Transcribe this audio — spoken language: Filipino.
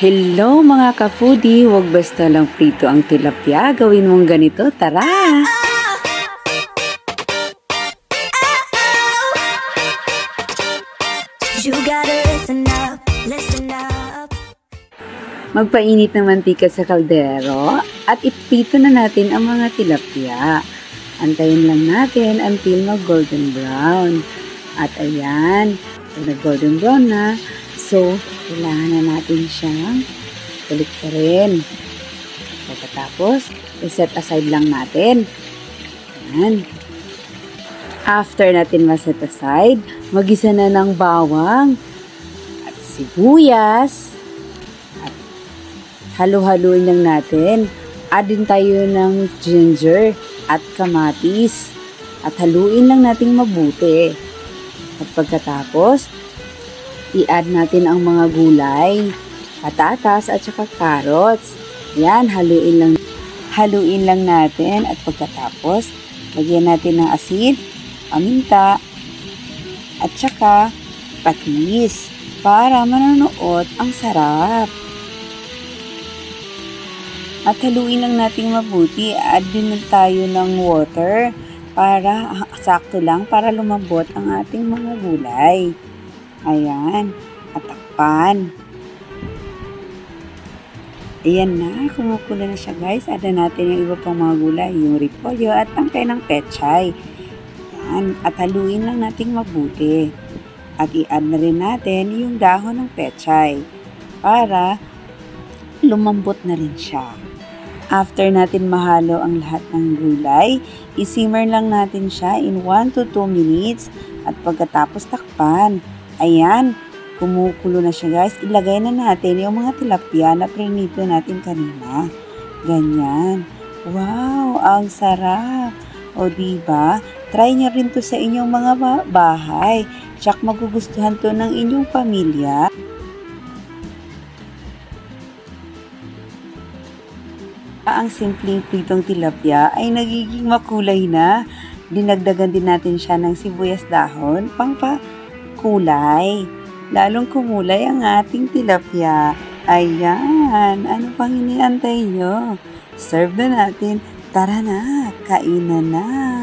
Hello mga ka-foodie! Huwag basta lang prito ang tilapia. Gawin mong ganito. Tara! Magpainit ng mantika sa kaldero at iprito na natin ang mga tilapia. Antayin lang natin until mag-golden brown. At ayan, pag nag-golden brown na, so kailangan na natin siyang balik pa rin. Pagkatapos, i-set aside lang natin. Ayan. After natin ma-set aside, mag-isa na ng bawang at sibuyas. At halu-haluin lang natin. Add din tayo ng ginger at kamatis. At haluin lang natin mabuti. At pagkatapos, i-add natin ang mga gulay, patatas at saka carrots. Yan, haluin lang natin at pagkatapos, lagyan natin ng asin, paminta, at saka patis para manonood ang sarap. At haluin lang natin mabuti. Add din tayo ng water para sakto lang para lumambot ang ating mga gulay. Ayan, at takpan. Ayan na, kumukulo na siya guys. Add na natin yung iba pang mga gulay, yung repolyo at tangkay ng pechay. Ayan, at haluin lang natin mabuti. At i-add na rin natin yung dahon ng pechay para lumambot na rin siya. After natin mahalo ang lahat ng gulay, isimmer lang natin siya in 1 to 2 minutes at pagkatapos takpan. Ayan, kumukulo na siya guys. Ilagay na natin yung mga tilapia na prinito natin kanina. Ganyan. Wow, ang sarap. O diba? Try nyo rin to sa inyong mga bahay. Tsak magugustuhan to ng inyong pamilya. Ang simpleng pritong tilapia ay nagiging makulay na. Dinagdagan din natin siya ng sibuyas dahon kulay. Lalong kumulay ang ating tilapia. Ayan. Ano pang iniantay nyo? Serve na natin. Tara na. Kainan na.